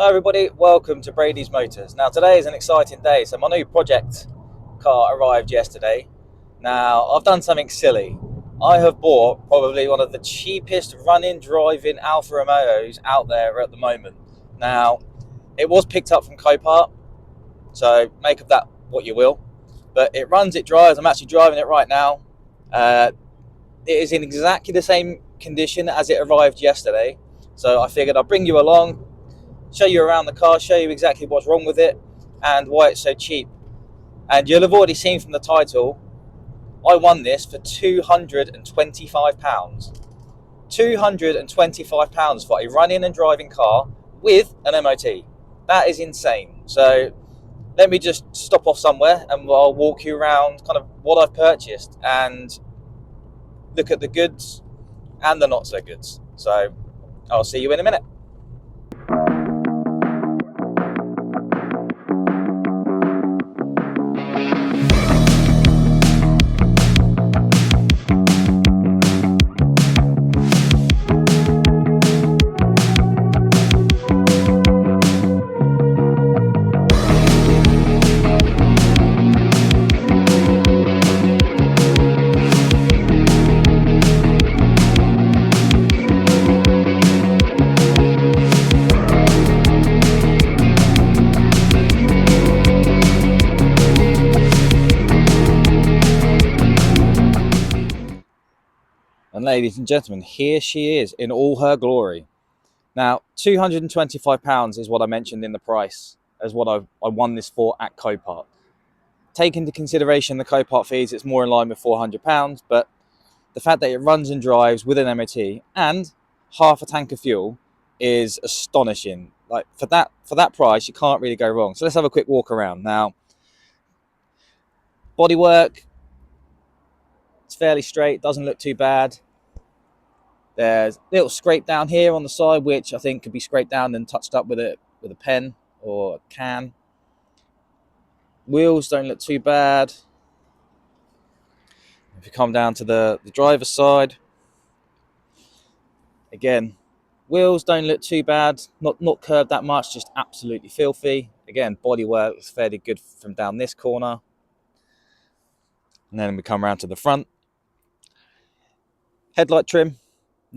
Hi everybody, welcome to Brady's Motors. Now today is an exciting day. So my new project car arrived yesterday. Now I've done something silly. I have bought probably one of the cheapest running driving Alfa Romeos out there at the moment. Now it was picked up from Copart, so make of that what you will. But it runs, it drives. I'm actually driving it right now. It is in exactly the same condition as it arrived yesterday. So I figured I'd bring you along, show you around the car, show you exactly what's wrong with it and why it's so cheap. And you'll have already seen from the title, I won this for £225. £225 for a running and driving car with an MOT. That is insane. So let me just stop off somewhere and I'll walk you around kind of what I've purchased and look at the goods and the not so goods. So I'll see you in a minute. And ladies and gentlemen, here she is in all her glory. Now, £225 is what I mentioned in the price as what I won this for at Copart. Take into consideration the Copart fees, it's more in line with £400, but the fact that it runs and drives with an MOT and half a tank of fuel is astonishing. Like for that price, you can't really go wrong. So let's have a quick walk around. Now, bodywork, it's fairly straight, doesn't look too bad. There's a little scrape down here on the side, which I think could be scraped down and touched up with a pen or a can. Wheels don't look too bad. If you come down to the driver's side, again, wheels don't look too bad. Not curved that much, just absolutely filthy. Again, bodywork is fairly good from down this corner. And then we come around to the front. Headlight trim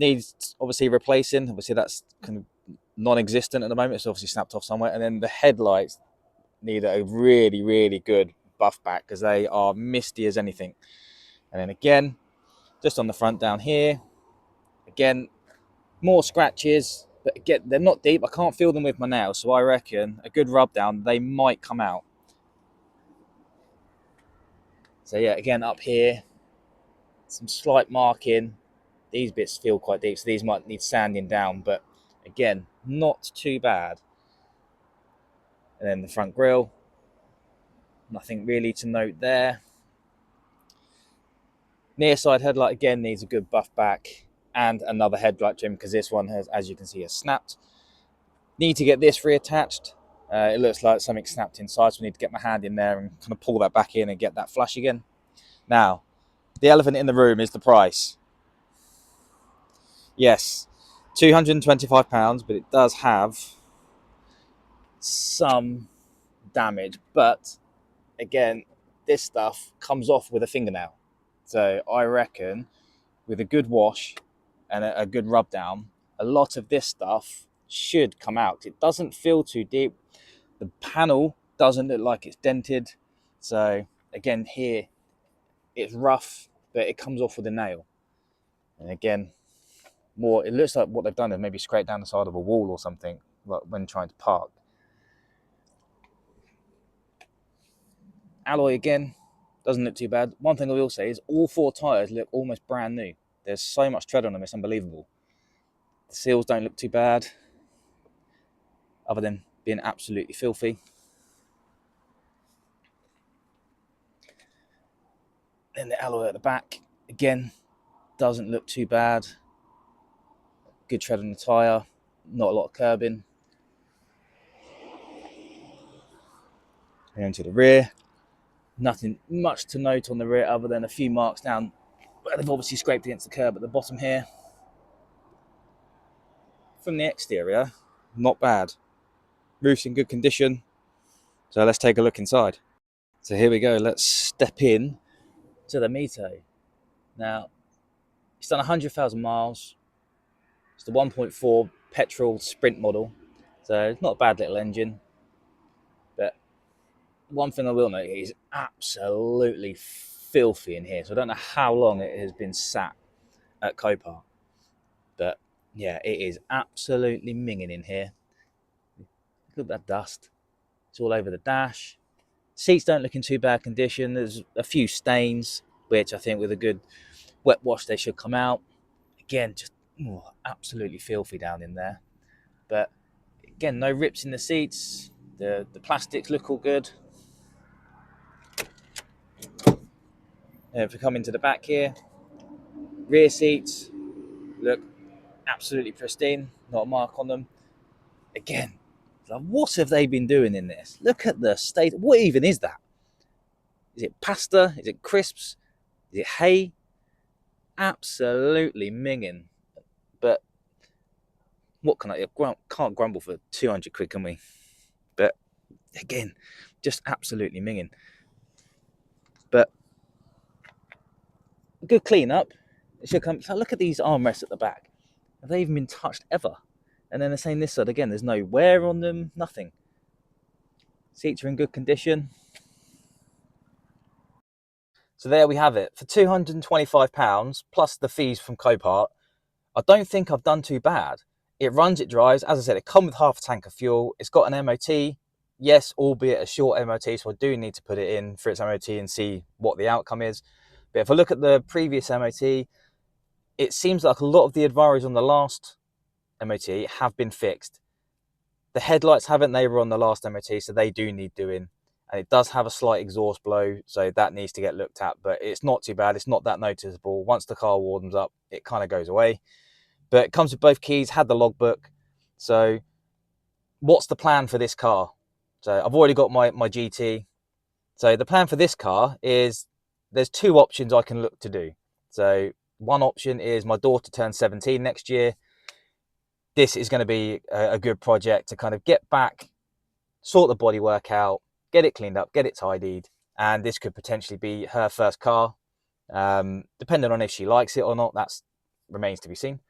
needs obviously replacing. Obviously that's kind of non-existent at the moment. It's obviously snapped off somewhere. And then the headlights need a really, really good buff back because they are misty as anything. And then again, just on the front down here, again, more scratches, but again, they're not deep. I can't feel them with my nails, so I reckon a good rub down, they might come out. So yeah, again, up here, some slight marking. These bits feel quite deep, so these might need sanding down, but again, not too bad. And then the front grille, nothing really to note there. Near side headlight again needs a good buff back and another headlight trim because this one has, as you can see, has snapped. Need to get this reattached. It looks like something snapped inside, so I need to get my hand in there and kind of pull that back in and get that flush again. Now, the elephant in the room is the price. Yes, £225, but it does have some damage. But again, this stuff comes off with a fingernail. So I reckon with a good wash and a good rub down, a lot of this stuff should come out. It doesn't feel too deep. The panel doesn't look like it's dented. So again, here it's rough, but it comes off with a nail. And again, more, it looks like what they've done is maybe scrape down the side of a wall or something, like when trying to park. Alloy again, doesn't look too bad. One thing I will say is all four tyres look almost brand new. There's so much tread on them, it's unbelievable. The seals don't look too bad, other than being absolutely filthy. Then the alloy at the back, again, doesn't look too bad. Good tread on the tyre, not a lot of curbing. And then to the rear, nothing much to note on the rear other than a few marks down where they've obviously scraped against the curb at the bottom here. From the exterior, not bad. roof's in good condition. So let's take a look inside. So here we go, let's step in to the Mito. Now, it's done 100,000 miles. It's the 1.4 petrol sprint model. So it's not a bad little engine. But one thing I will note is absolutely filthy in here. So I don't know how long it has been sat at Copart. But yeah, it is absolutely minging in here. Look at that dust. It's all over the dash. Seats don't look in too bad condition. There's a few stains, which I think with a good wet wash they should come out. Again, just absolutely filthy down in there. But again, no rips in the seats. The plastics look all good. And if we come into the back here, rear seats look absolutely pristine. Not a mark on them. Again, what have they been doing in this? Look at the state. What even is that? Is it pasta? Is it crisps? Is it hay? Absolutely minging. But what can I can't grumble for 200 quid, can we? But again, just absolutely minging. But a good clean up. It should come. Look at these armrests at the back. Have they even been touched ever? And then they're saying this side again, there's no wear on them, nothing. Seats are in good condition. So there we have it. For £225 plus the fees from Copart, I don't think I've done too bad. It runs, it drives. As I said, it comes with half a tank of fuel. It's got an MOT. Yes, albeit a short MOT, so I do need to put it in for its MOT and see what the outcome is. But if I look at the previous MOT, it seems like a lot of the advisories on the last MOT have been fixed. The headlights haven't, they were on the last MOT, so they do need doing. And it does have a slight exhaust blow, so that needs to get looked at, but it's not too bad. It's not that noticeable. Once the car warms up, it kind of goes away. But it comes with both keys, had the logbook. So what's the plan for this car? So I've already got my GT. So the plan for this car is there's two options I can look to do. So one option is my daughter turns 17 next year. This is going to be a good project to kind of get back, sort the bodywork out, get it cleaned up, get it tidied. And this could potentially be her first car. Depending on if she likes it or not, that remains to be seen.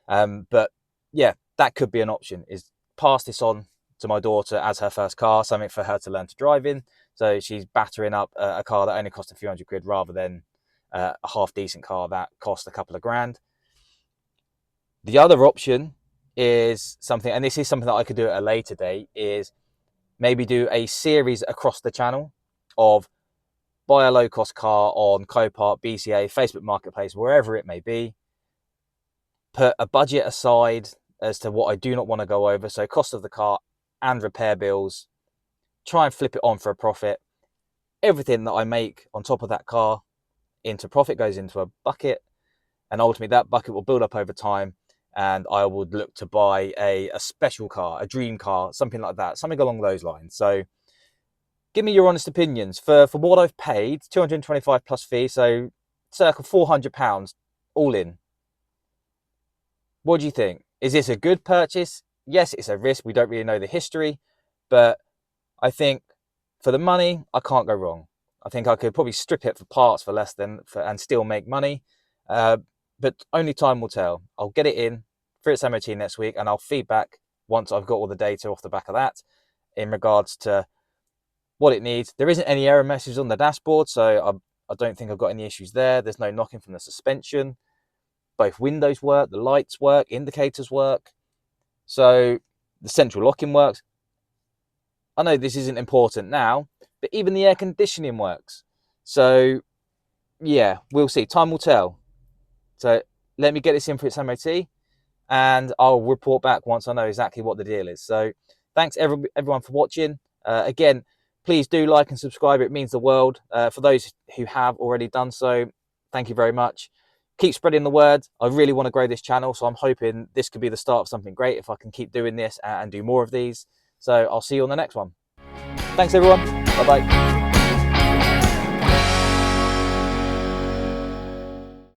But yeah, that could be an option, is pass this on to my daughter as her first car, something for her to learn to drive in. So she's battering up a car that only cost a few hundred quid rather than a half decent car that cost a couple of grand. The other option is something, and this is something that I could do at a later date, is maybe do a series across the channel of buy a low-cost car on Copart, BCA, Facebook Marketplace, wherever it may be. Put a budget aside as to what I do not want to go over, so cost of the car and repair bills. Try and flip it on for a profit. Everything that I make on top of that car into profit goes into a bucket, and ultimately that bucket will build up over time, and I would look to buy a special car, a dream car, something like that, something along those lines. So give me your honest opinions. For what I've paid, 225 plus fee, so circa £400 all in. What do you think? Is this a good purchase? Yes, it's a risk. We don't really know the history, but I think for the money, I can't go wrong. I think I could probably strip it for parts for less than, and still make money. But only time will tell. I'll get it in for its MOT next week, and I'll feedback once I've got all the data off the back of that in regards to what it needs. There isn't any error messages on the dashboard, so I don't think I've got any issues there. There's no knocking from the suspension. Both windows work, the lights work, indicators work. So the central locking works. I know this isn't important now, but even the air conditioning works. So yeah, we'll see. Time will tell. So let me get this in for its MOT, and I'll report back once I know exactly what the deal is. So thanks everyone for watching. Again, please do like and subscribe. It means the world. For those who have already done so, thank you very much. Keep spreading the word. I really want to grow this channel, so I'm hoping this could be the start of something great if I can keep doing this and do more of these. So I'll see you on the next one. Thanks everyone. Bye bye.